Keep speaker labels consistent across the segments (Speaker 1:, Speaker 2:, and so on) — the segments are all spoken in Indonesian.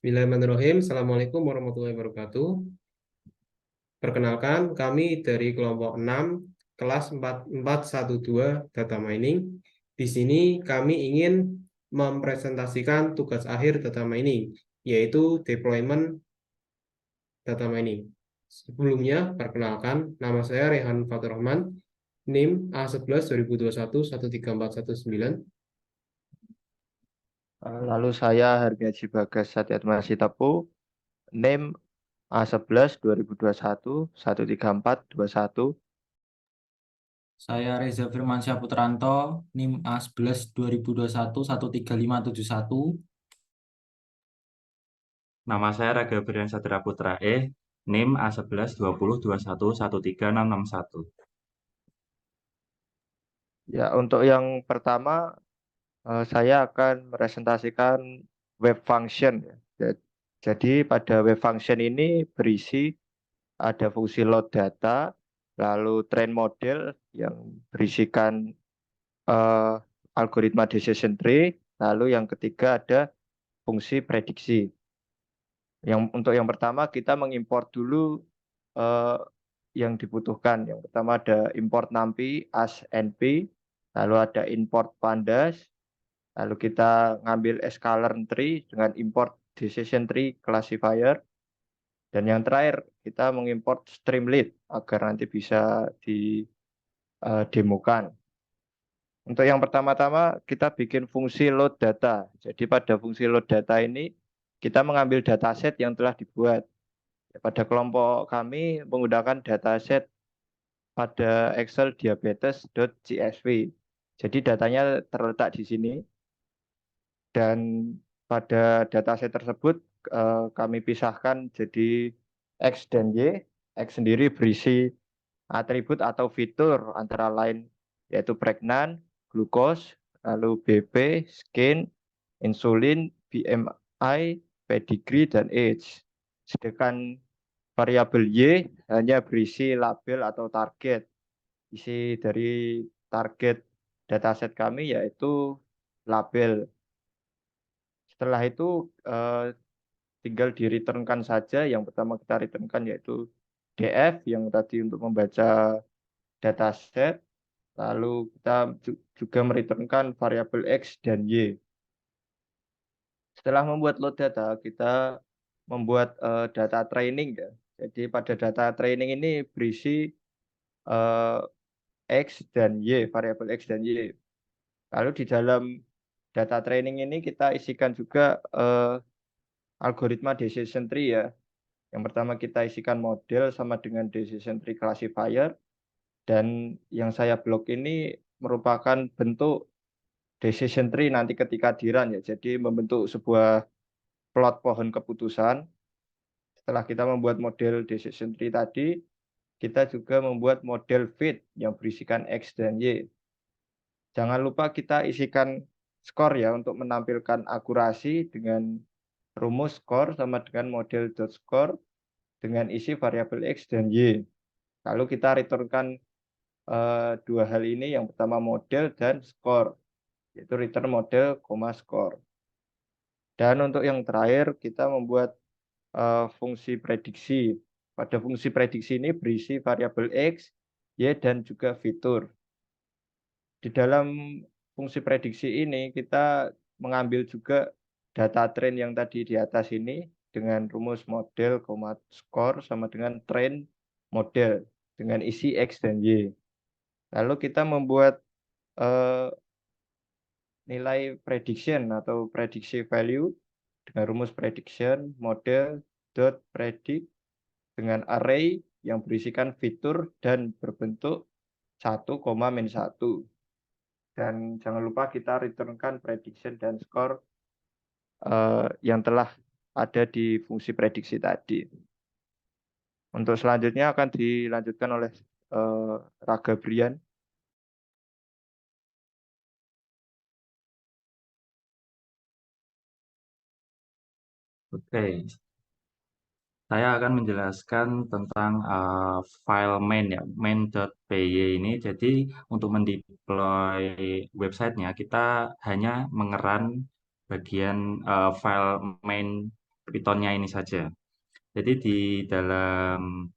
Speaker 1: Bismillahirrahmanirrahim. Assalamualaikum warahmatullahi wabarakatuh. Perkenalkan, kami dari kelompok 6, kelas 4412 Data Mining. Di sini kami ingin mempresentasikan tugas akhir data mining, yaitu deployment data mining. Sebelumnya, perkenalkan, nama saya Rehan Fatur Rahman, NIM A11 2021 134119.
Speaker 2: Lalu saya Harmiaji Bagas Satyatma Sitapu, NIM A11 2021 13421.
Speaker 3: Saya Reza Firmansyah Putranto, NIM A11 2021 13571.
Speaker 4: Nama saya Raga Brian Satria Putra NIM A11 20 21 13661.
Speaker 2: Ya, untuk yang pertama saya akan presentasikan web function ya. Jadi pada web function ini berisi ada fungsi load data, lalu train model yang berisikan eh, algoritma decision tree, lalu yang ketiga ada fungsi prediksi. Untuk yang pertama kita mengimport dulu eh, yang dibutuhkan. Yang pertama ada import NumPy as NP, lalu ada import pandas, lalu kita ngambil sklearn tree dengan import decision tree classifier, dan yang terakhir kita mengimport streamlit agar nanti bisa didemokan. Untuk yang pertama-tama kita bikin fungsi load data. Jadi pada fungsi load data ini kita mengambil dataset yang telah dibuat. Pada kelompok kami menggunakan dataset pada Excel diabetes.csv. Jadi datanya terletak di sini, dan pada dataset tersebut kami pisahkan jadi X dan Y. X sendiri berisi atribut atau fitur antara lain yaitu pregnant, glukos, lalu BP, skin, insulin, BMI, pedigree, dan age. Sedangkan variabel Y hanya berisi label atau target. Isi dari target dataset kami yaitu label. Setelah itu tinggal di-returnkan saja. Yang pertama kita returnkan yaitu DF yang tadi untuk membaca dataset. Lalu kita juga mereturnkan variabel X dan Y. Setelah membuat load data, kita membuat data training ya. Jadi pada data training ini berisi X dan Y, variabel X dan Y. Lalu di dalam data training ini kita isikan juga algoritma decision tree ya. Yang pertama kita isikan model sama dengan decision tree classifier, dan yang saya blok ini merupakan bentuk decision tree nanti ketika di run ya. Jadi membentuk sebuah plot pohon keputusan. Setelah kita membuat model decision tree tadi, kita juga membuat model fit yang berisikan X dan Y. Jangan lupa kita isikan skor ya untuk menampilkan akurasi dengan rumus skor sama dengan model dot score dengan isi variabel X dan Y. Lalu kita returnkan dua hal ini, yang pertama model dan skor, yaitu return model, skor. Dan untuk yang terakhir kita membuat fungsi prediksi. Pada fungsi prediksi ini berisi variabel X, Y, dan juga fitur. Di dalam fungsi prediksi ini kita mengambil juga data train yang tadi di atas ini dengan rumus model, skor sama dengan train model dengan isi X dan Y. Lalu kita membuat nilai prediction atau prediksi value dengan rumus prediction model dot predict dengan array yang berisikan fitur dan berbentuk 1, min 1. Dan jangan lupa kita returnkan prediction dan score yang telah ada di fungsi prediksi tadi. Untuk selanjutnya akan dilanjutkan oleh Raga Brian.
Speaker 4: Oke, saya akan menjelaskan tentang file main ya, main.py ini. Jadi untuk mendeploy websitenya kita hanya mengeran bagian file main Python-nya ini saja. Jadi di dalam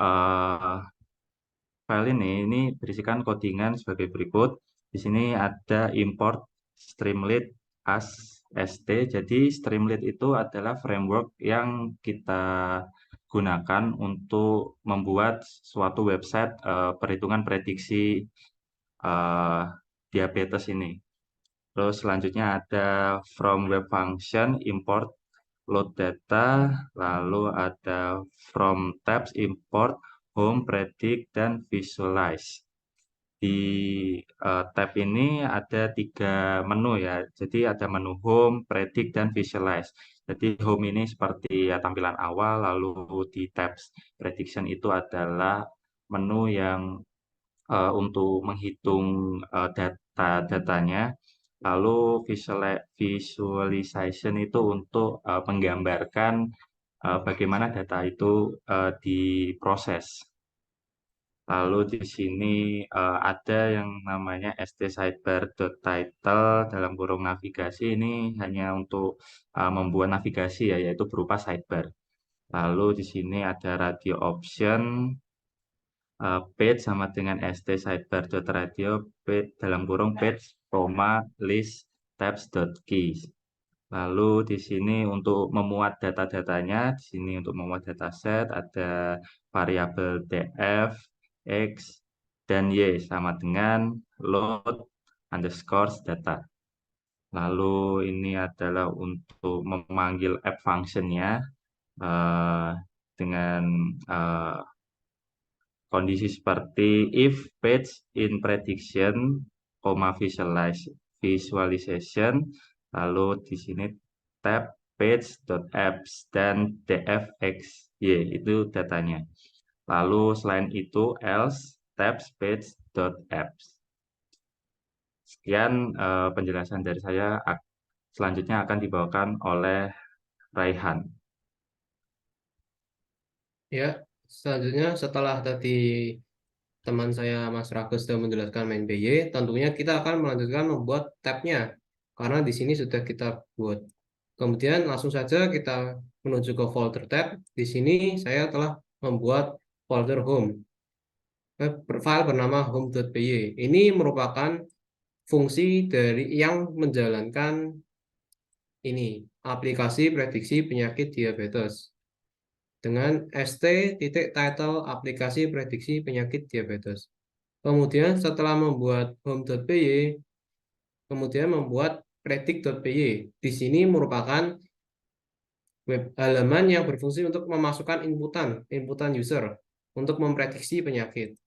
Speaker 4: eh, file ini berisikan codingan sebagai berikut. Di sini ada import Streamlit as st. Jadi Streamlit itu adalah framework yang kita gunakan untuk membuat suatu website perhitungan prediksi eh, diabetes ini. Terus selanjutnya ada from web function import load data, lalu ada from tabs import home, predict, dan visualize. Di tab ini ada 3 menu ya. Jadi ada menu home, predict, dan visualize. Jadi home ini seperti ya, tampilan awal, lalu di tabs prediction itu adalah menu yang untuk menghitung data-datanya. Lalu visualization itu untuk menggambarkan bagaimana data itu diproses. Lalu di sini ada yang namanya stsidebar.title dalam kurung navigasi, ini hanya untuk membuat navigasi ya, yaitu berupa sidebar. Lalu di sini ada radio option, page sama dengan stsidebar.radio page dalam kurung page, list tabs.keys. Lalu di sini untuk memuat data-datanya, di sini untuk memuat dataset ada variabel df, x, dan y sama dengan load underscore data. Lalu ini adalah untuk memanggil app function-nya dengan kondisi seperti if page in prediction, visualization, lalu di sini tab page.apps dan dfxy itu datanya. Lalu selain itu else tabs page.apps. Sekian penjelasan dari saya. Selanjutnya akan dibawakan oleh Raihan.
Speaker 1: Ya, selanjutnya setelah tadi teman saya Mas Ragus sudah menjelaskan main BY, tentunya kita akan melanjutkan membuat tabnya karena di sini sudah kita buat. Kemudian langsung saja kita menuju ke folder tab. Di sini saya telah membuat folder home. File bernama home.py. Ini merupakan fungsi dari yang menjalankan ini aplikasi prediksi penyakit diabetes dengan st.title aplikasi prediksi penyakit diabetes. Kemudian setelah membuat home.py, kemudian membuat predict.py. Di sini merupakan web halaman yang berfungsi untuk memasukkan inputan user untuk memprediksi penyakit.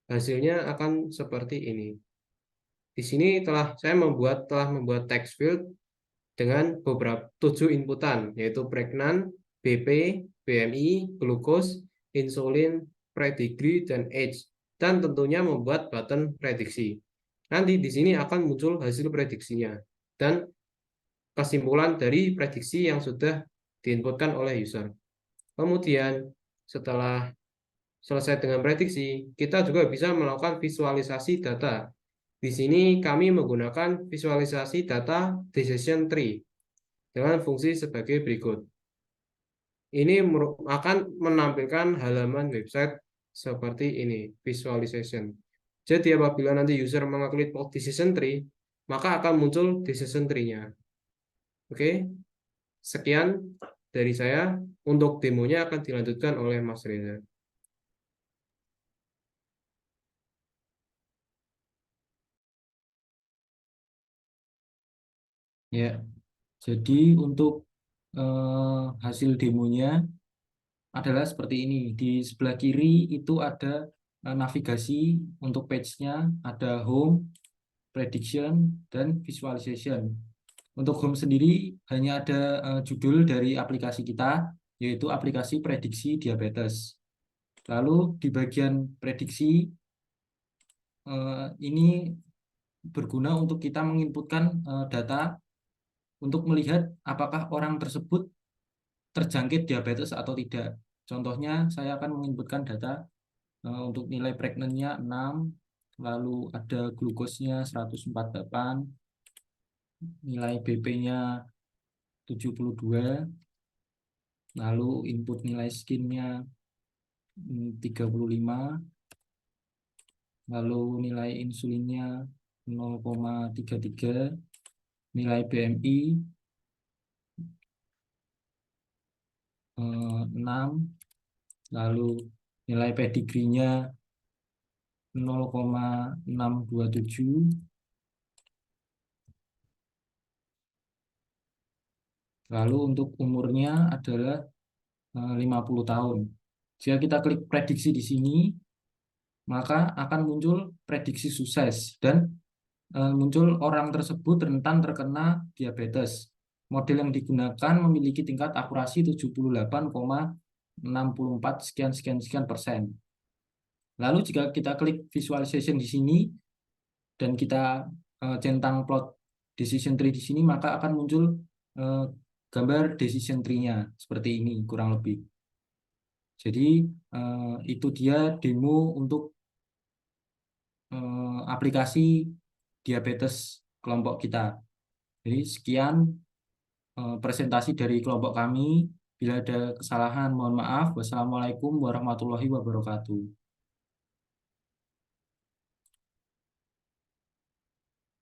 Speaker 1: Hasilnya akan seperti ini. Di sini saya telah membuat text field dengan beberapa 7 inputan, yaitu pregnant, BP, BMI, glukos, insulin, pedigree, dan age. Dan tentunya membuat button prediksi. Nanti di sini akan muncul hasil prediksinya dan kesimpulan dari prediksi yang sudah diinputkan oleh user. Kemudian setelah selesai dengan prediksi, kita juga bisa melakukan visualisasi data. Di sini kami menggunakan visualisasi data decision tree dengan fungsi sebagai berikut. Ini akan menampilkan halaman website seperti ini, visualization. Jadi apabila nanti user mengklik decision tree, maka akan muncul decision tree-nya. Oke, sekian dari saya. Untuk demonya akan dilanjutkan oleh Mas Reza.
Speaker 3: Ya, jadi untuk hasil demonya adalah seperti ini. Di sebelah kiri itu ada navigasi untuk page-nya, ada home, prediction, dan visualization. Untuk home sendiri hanya ada judul dari aplikasi kita, yaitu aplikasi prediksi diabetes. Lalu di bagian prediksi ini berguna untuk kita menginputkan data untuk melihat apakah orang tersebut terjangkit diabetes atau tidak. Contohnya saya akan menginputkan data untuk nilai pregnant-nya 6, lalu ada glukosnya 148, nilai BP-nya 72, lalu input nilai skinnya 35, lalu nilai insulinnya 0,33, nilai BMI 6, lalu nilai pedigree-nya 0,627, lalu untuk umurnya adalah 50 tahun. Jika kita klik prediksi di sini, maka akan muncul prediksi sukses dan muncul orang tersebut rentan terkena diabetes. Model yang digunakan memiliki tingkat akurasi 78,64 sekian persen. Lalu jika kita klik visualization di sini dan kita centang plot decision tree di sini, maka akan muncul gambar decision tree-nya seperti ini kurang lebih. Jadi itu dia demo untuk aplikasi diabetes kelompok kita. Jadi sekian presentasi dari kelompok kami. Bila ada kesalahan, mohon maaf. Wassalamualaikum warahmatullahi wabarakatuh.